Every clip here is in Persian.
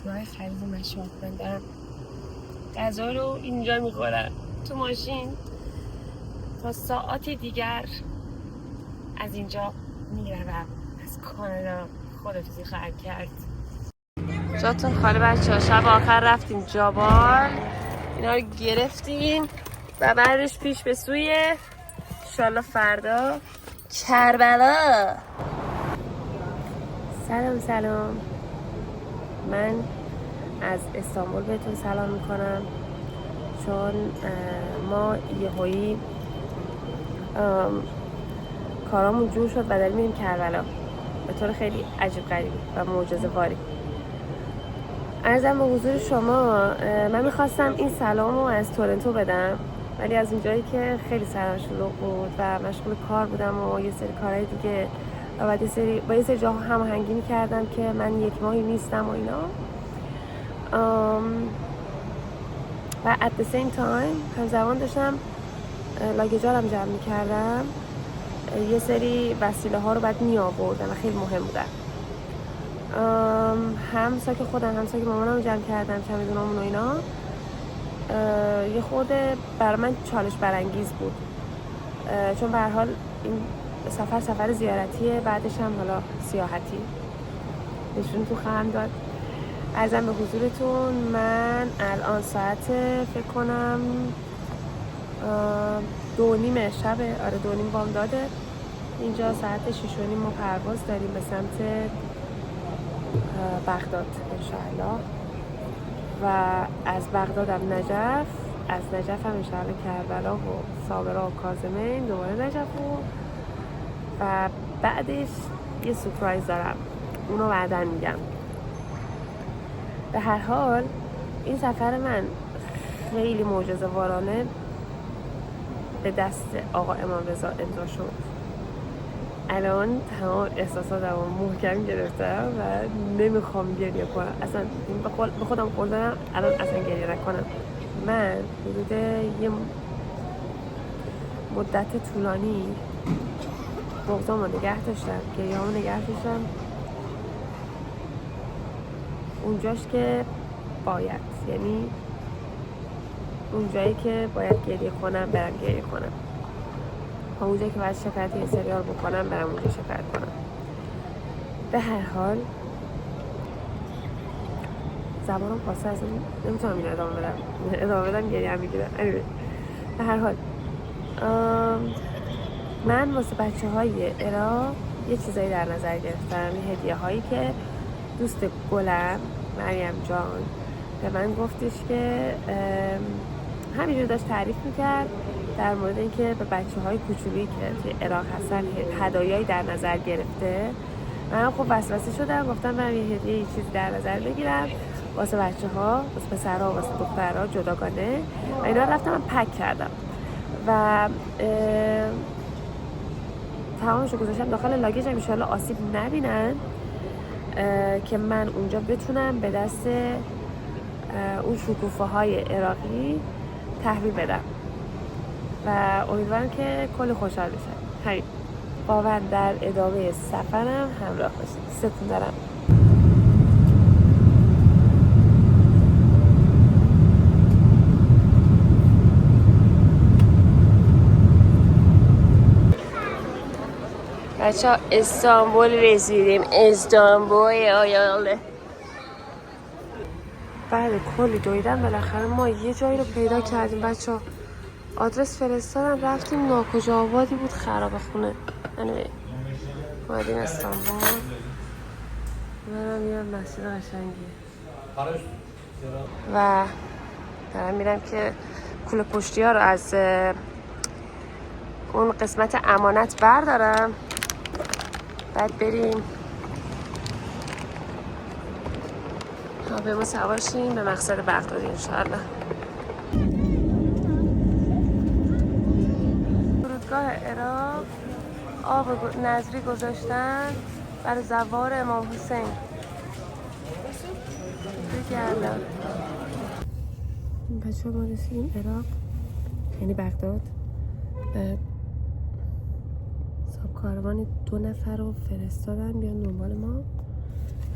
راه خرید مشروب. من دارم غذا رو اینجا میخورم تو ماشین تا ساعتی دیگر از اینجا میروم. از کانادا خدافزی خواهم کرد. جاتون خالی بچه ها. شب آخر رفتیم جابال، اینا رو گرفتیم و بعدش پیش به سوی انشالله فردا کربلا. سلام. من از استانبول بهتون سلام میکنم چون ما یهویی کارامون جور شد و داریم میریم کربلا به طور خیلی عجیب غریب و معجزه واری. عرضم به حضور شما من میخواستم این سلامو از تورنتو بدم، ولی از اونجایی که خیلی سرم شلوغ بود و مشغول کار بودم و یه سری کارهای دیگه و بعد با یه سری جاها هماهنگی میکردم که من یک ماهی نیستم و اینا و at the same time همزمان داشتم لاگیجارم جمع میکردم. یه سری وسیله ها رو بعد می آوردم و خیلی مهم بودن. هم ساک خودم هم ساک مامانم رو جمع کردم، چمدونامون و اینا. یه خورده برای من چالش برانگیز بود چون به هر حال این سفر زیارتیه، بعدش هم حالا سیاحتی نشون تو خواهم داد. عرضم به حضورتون من الان ساعت فکر کنم 2:30 شبه. آره 2:30 بامداده. اینجا ساعت 6:30 ما پرواز داریم به سمت بغداد انشاءالله و از بغدادم نجف، از نجف هم انشاءالله کربلا و صابرا و کاظمین، دوباره نجف و بعدش یه سورپرایز دارم، اونو بعداً میگم. به هر حال این سفر من خیلی معجزه وارانه به دست آقا امام رضا امضا شد. الان تمام احساساتم رو محکم گرفتم و نمیخوام گریه کنم. اصلا به خودم قول دادم الان اصلا گریه نکنم. من حدود یه مدت طولانی بغضامو نگه داشتم، گریه‌هامو نگه داشتم اونجاش که باید، یعنی اونجایی که باید گریه کنم برم گریه کنم، اونجایی که باید شکایت یه سریال بکنم برم اونجا شکایت کنم. به هر حال زبانم خواسته اصلا نمیتونم این ادامه بدم گریه هم میگیرم. به هر حال من واسه بچه های عراق یه چیزایی در نظر گرفتم، یه هدیه هایی که دوست گلم مریم جان به من گفتش که همینجور داشت تعریف میکرد در مورد اینکه به بچه های کوچولی که توی عراق هستن هدایایی در نظر گرفته. من خب وسوسه شدم، گفتم من یه هدیه یه چیزی در نظر بگیرم واسه بچه ها، واسه پسرها واسه دخترها جداگانه و اینا رفتم من پک کردم و تمامشو گذاشتم داخل لاگیجم انشالله آسیب نبینن که من اونجا بتونم به دست اون شکوفه های عراقی تحویل بدم و امیدوارم که کلی خوشحال بشن. همین، با من در ادامه سفرم همراه باشید. ستون دارم. بچه ها استانبول رسیدیم. استانبول آیاله. بعد کلی دویدن بالاخره ما یه جایی رو پیدا کردیم. بچه ها آدرس فرستادن، رفتیم ناکجا آبادی بود خراب خونه. اومدیم استانبول. منم میرم مسجد قشنگیه و دارم میرم که کوله پشتی ها رو از اون قسمت امانت بردارم، بعد بریم هواپیما سوار شیم به مقصد بغداد انشاءالله. فرودگاه عراق آب نظری گذاشتن برای زوار امام حسین. بگردم بچه ما رسیدیم عراق، یعنی بغداد. کاروان 2 نفر رو فرستادن بیان دنبال ما.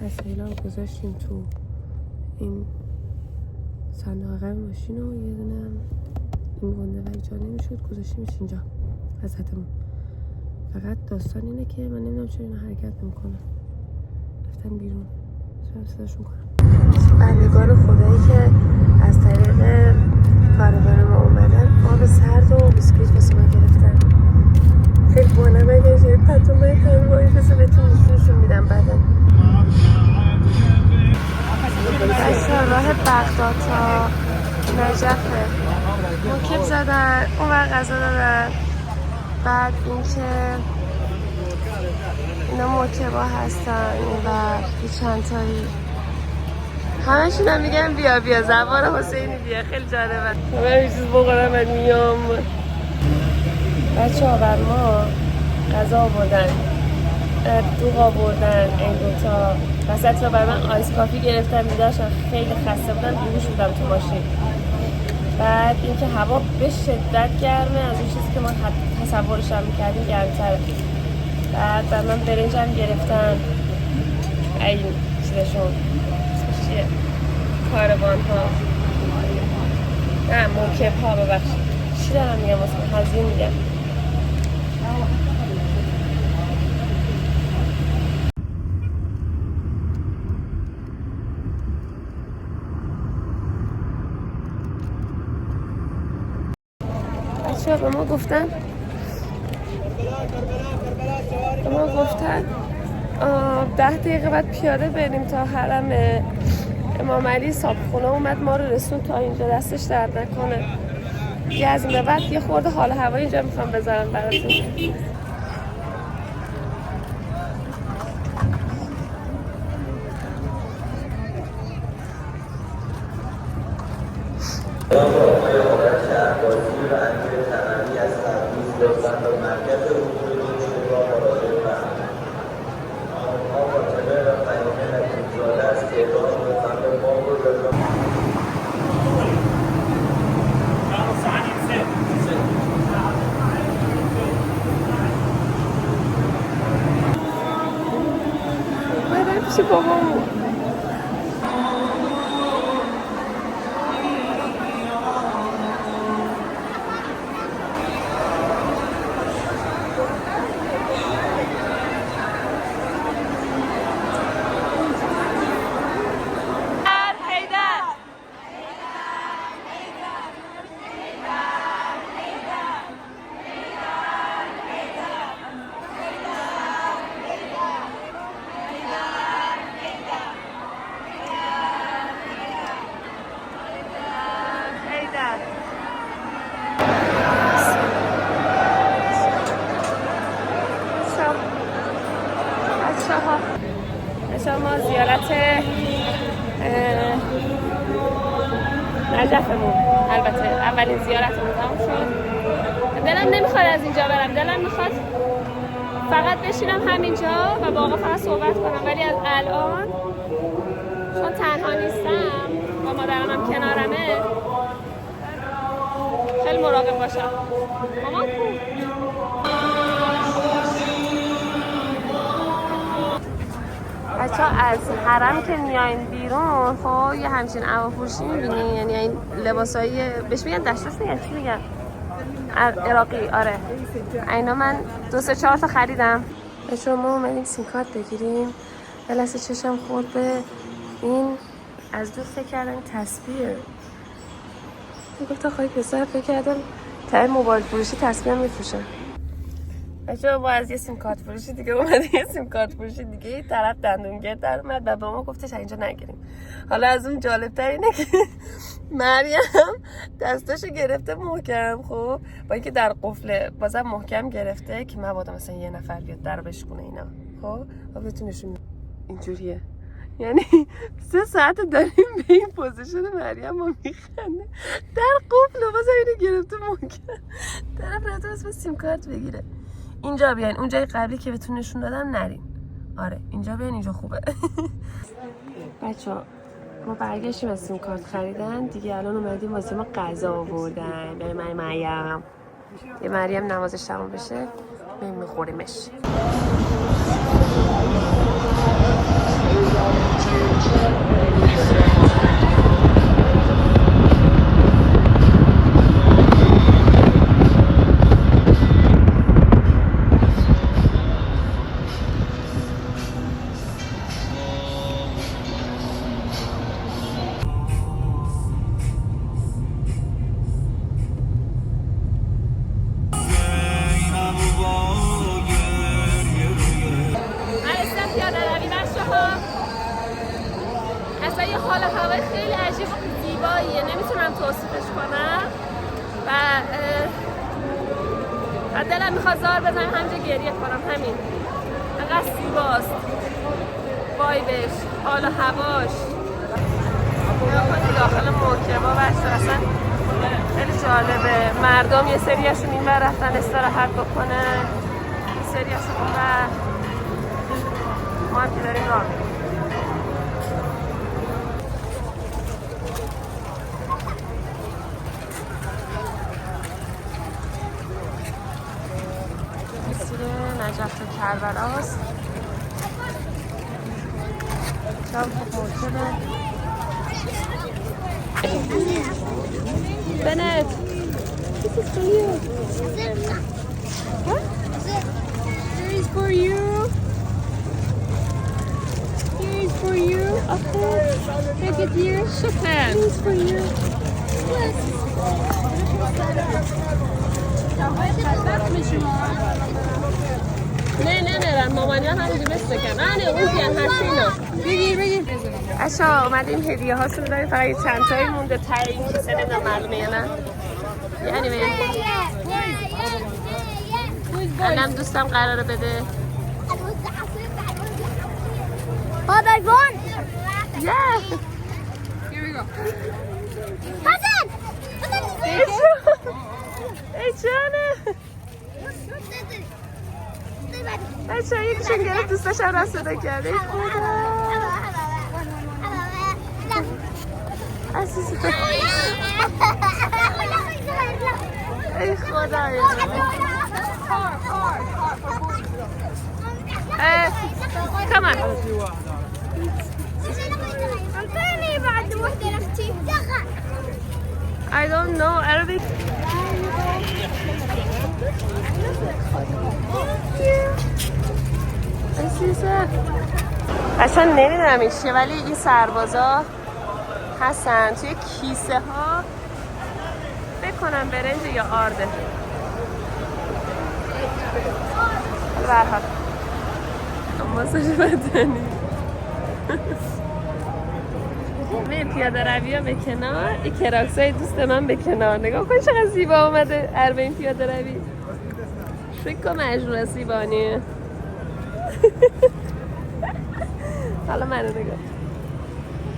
وسایل رو گذاشتیم تو این صندوق عقب ماشین رو یه دونه این گنده و ایجا نمیشد گذاشتیمش اینجا وسطمون. فقط داستان اینه که من نمیدونم چرا اینا حرکت نمیکنه. رفتن بیرون. شاید صداشون کنم. بندگان خدایی که از طریق کاروان ما اومدن آب سرد و بیسکویت واسه ما گرفتن. خیلی بانم اگه جایی پتومه کاروانی بسه بهتون نشونشون میدم بعدا. بچه راه بغداد تا نجفه. موکب زدن اون ور غذا دادن. بعد اینکه اینا موکبا هستن این ور چند تایی همشون هم میگن بیا بیا زبان حسینی بیا. خیلی جالبه. من یه چیز بخورم و میام. بچه ها بر ما غذا آوردن دوغ آوردن این دوتا وسط رو بر من آیس کافی گرفتن میداشتن. خیلی خسته بودم بیهوش بودم تو ماشین. بعد اینکه هوا به شدت گرمه از اون چیزی که ما تصورش هم میکردیم گرمتره. بعد بر من برنج هم گرفتن این چیزشون چیه کاروان ها نه موکب ها ببخشید چی دارم میگم واسه هزینه میگم. بچه ها به ما گفتن 10 دقیقه بعد پیاده بریم تا حرم امام علی. صاحبخونه اومد ما رو رسون تا اینجا. دستش درد نکنه. دیگه از این به بعد یه خورده حال هوا اینجا میخوام بذارم براتون. پیش بابامون ما زیارت نجفمون البته اولین زیارتمون تموم شد. دلم نمیخواد از اینجا برم. دلم میخواد فقط بشینم همینجا و با آقا فقط صحبت کنم. ولی از الان چون تنها نیستم و مادرم هم کنارمه خیلی مراقب باشم. مامان بچه ها از حرم که میاین بیرون خب یه همچین هواپوشی میبینی. یعنی این لباسایی بهش میگن دشتاست میگن چی میگن عراقی. آره اینا من 2-4 تا خریدم. بچه ما اومدیم سیم کارت بگیریم. یه لحظه چشم خورد به این از دور فکر کردم تسبیحه. گفتم خواهی پسر فکر کردم تا موبایل فروشی تسبیح هم میفروشن. بچه با از یه سیم کارت فروشی دیگه اومده یه سیم کارت فروشی دیگه یه طرف دندونگرد در اومد و با ما گفتش اینجا نگیریم. حالا از اون جالب‌تر اینه که مریم دستاشو گرفته محکم خب با اینکه در قفله بازم محکم گرفته که مبادا مثلا یه نفر بیاد در بشکونه اینا خب و بتونشون اینجوریه. یعنی 3 ساعت داریم به این پوزیشن مریم ما میخنده در قفل و بازم اینو گرفته محکم طرف رفته واسه سیم کارت بگیره. اینجا بیاین اون جای قبلی که بهتون نشون دادم نرین. آره اینجا بیاین اینجا خوبه. بچه‌ها ما برگشتیم از سیم کارت خریدن دیگه. الان اومدیم واسه ما غذا آوردن. برای مریم یه مریم نمازش تموم بشه بریم میخوریمش. یه حال هوای خیلی عجیب و زیباییه، نمیتونم توصیفش کنم و دلم میخواد زار بزنم همینجا گریه کنم. همین انقدر زیباست وایبش، حال هواش. داخل موکبا بچه اصلا خیلی جالبه. مردم یه سریاشون این ور رفتن استراحت بکنن، یه سریاشون اون ور. ما هم که داریم راه میریم. مسیر نجف و کربلاست. شب خوب موکبه. Bennett, this is for you. What? Here is for you. Here is for you. Okay. Take it here. Shukran. Here is for you. Yes. نه مامانی ها همونجا بس بکن. اون بیان هستینا. بگیر. اشا اومدیم هدیه هاشون داریم، فقط یه چند تایی مونده ته این کیسه، نمیدونم معلومه یا نه. یعنی الان دوستم قراره بده. Father, I won! Yeah! Here we go. Hassan! ای جانه! بچه یکیشون گرفت دوستش هم رست صدا کرد. ای خدا! عزیزم ای خدایا come on I don't know Arabic. اصلا نمیدونم این چیه، ولی این سربازا هستن توی کیسه ها، بکنم برنج یا آرده. حالا برحال ماساژ بدنی. من پیاده روی ها به کنار، این کراکس های دوست من به کنار. نگاه کن چقدر زیبا آمده عربه این پیاده روی. فکر کنم مجموعه سیبانیه. حالا منو نگاه.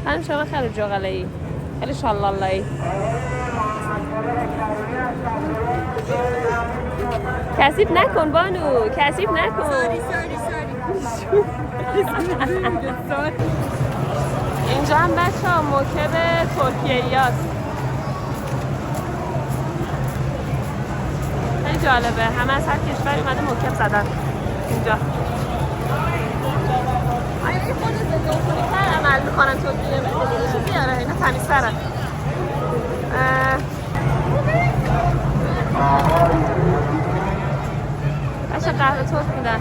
خانم شما خیلی جغله‌ای، خیلی شالله‌ای. کثیف نکن بانو، کثیف نکن. اینجا هم بچه ها موکب ترکیه‌ای هست. خیلی جالبه، همه از هر کشوری اومده موکب زدن اینجا. این خود زندگی‌تر عمل میکنن ترکیه، مثل چیزی آره اینا تمیزترن. بچه قهوه ترک میدن.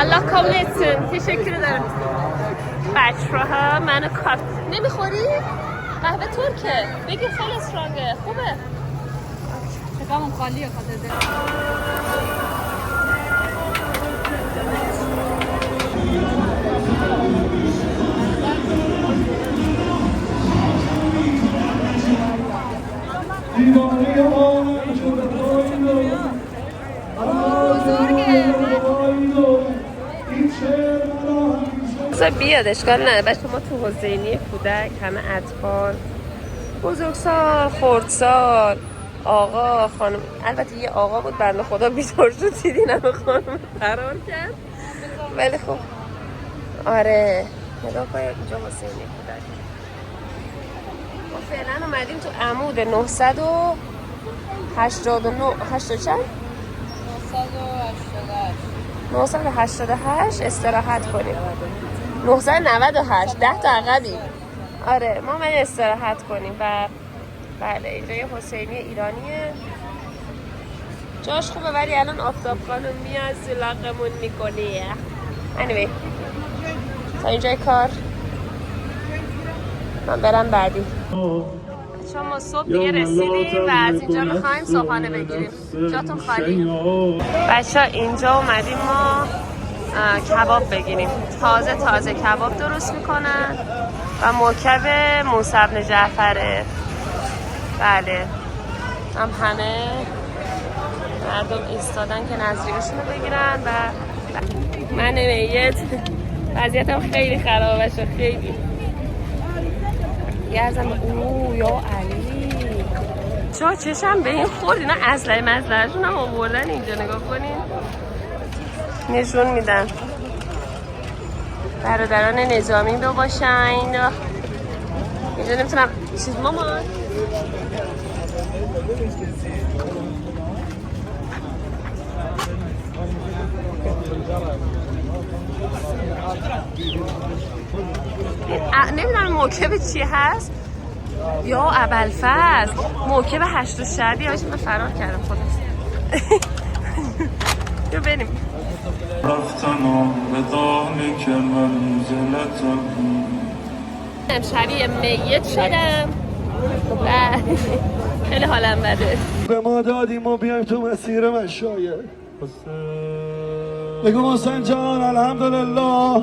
الله قبول etsin. Teşekkür ederim. بچه‌ها منو کات نمیخوری؟ قهوه ترکه. بگی خیلی استرانگه. خوبه. فکرم خالیه خاطر بیاد اشکال نداره. بچه ما تو حسینی کودک همه اطفال، بزرگسال، خردسال، آقا، خانم. البته یه آقا بود بنده خدا بیدار شد دیدین همه خانم فرار کرد، ولی خب آره نگاه کنید اینجا حسینی کودک. ما فعلا اومدیم تو عمود 989 988 استراحت کنیم. 998 10 تا عقبی. آره ما اومدیم استراحت کنیم و بله اینجا یه حسینی ایرانیه. جاش خوبه ولی الان آفتاب خانم میاد سلاقمون میکنه. anyway تا اینجای کار من برم بعدی. چون ما صبح دیگه رسیدیم و از اینجا میخوایم صبحانه بگیریم. جاتون خالی؟ بچه ها اینجا اومدیم ما کباب بگیریم. تازه کباب درست میکنن و موکب موسی بن جعفره. بله هم همه مردم ایستادن که نظریه‌شون رو بگیرن و من میت وضعیتم خیلی خرابه شد. خیلی یزم اوه یا علی چشم به این خورد. اینا اسلحه مزله‌شون هم آوردن اینجا. نگاه کنین نشون میدن برادران نظامی باشن. اینجا نمیتونم چیز مامان نمیدونم موکب چی هست یا ابوالفضل. موکب 8 شعبی هاش من فرار کردم خودم. یا بریم شبیه میت شدم و خیلی حالم بده. به ما دادیم و بیایم تو مسیر مشایخ. بگو حسین جان الحمدلله.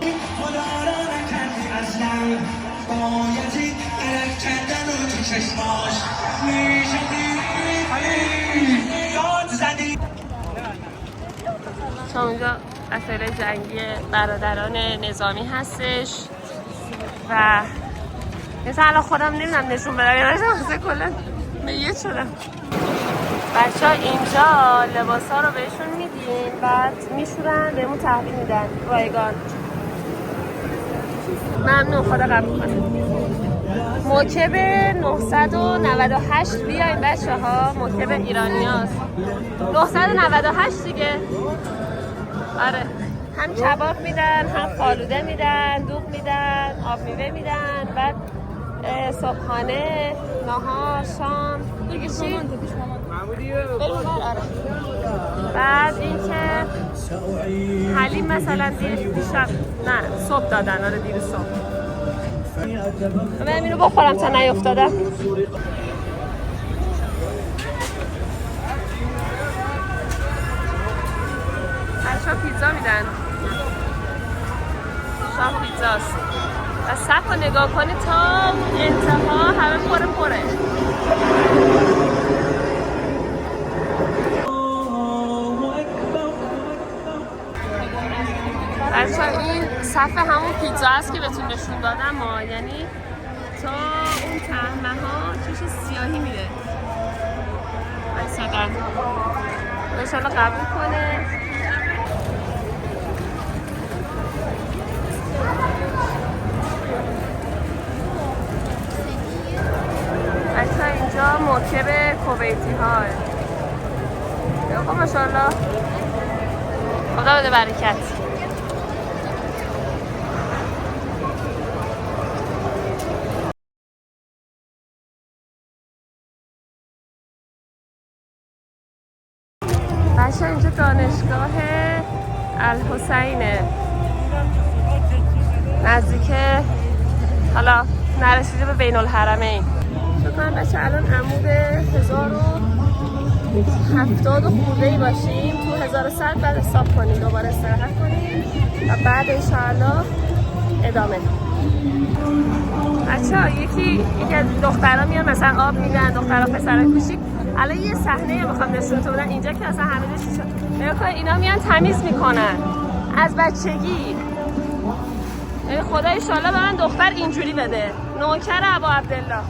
چون اونجا اثر جنگی برادران نظامی هستش و مثلا الان خودم نمیدونم نشون بدم یا نشون کلا میت شدم. بچه ها اینجا لباس ها رو بهشون میدین بعد میشورن بهمون تحویل میدن رایگان. ممنون خدا قبول کنه. موکب 998 بیاین بچه ها. موکب ایرانی هاست 998 دیگه. آره هم کباب میدن هم فالوده میدن دوغ میدن آب میوه میدن بعد صبحانه نهار شام دیگه چی؟ بعد اینکه حلیم مثلا دیشب نه صبح دادن. آره دیر صبح من اینو بخورم تا نیفتادم. بچه ها پیتزا میدن. شام پیتزاست و صف رو نگاه کنی تا انتها همه پره. بچه ها این صف همون پیتزا هست که بهتون نشون دادم ما. یعنی تا اون تهمه ها چش سیاهی میره. بایستادن انشالله قبول کنه. بچه ها اینجا موکب کویتی ها یا ماشاءالله خدا بده برکت. بچه اینجا دانشگاه الحسینه نزدیک حالا نرسیده به بین الحرمین. فکر کنم بچه الان عمود 1070 خورده‌ای باشیم تو 1100 بعد حساب کنیم دوباره استراحت کنیم و بعد انشاءالله ادامه. بچه ها یکی از دخترها میان مثلا آب میدن دخترها پسرها کوچیک. الان یه صحنه میخوام نشونتون بدم اینجا که اصلا همه چی شد. نگاه کن اینا میان تمیز میکنن از بچگی. خدا ان شاءالله به من دختر اینجوری بده. نوکر ابا عبدالله.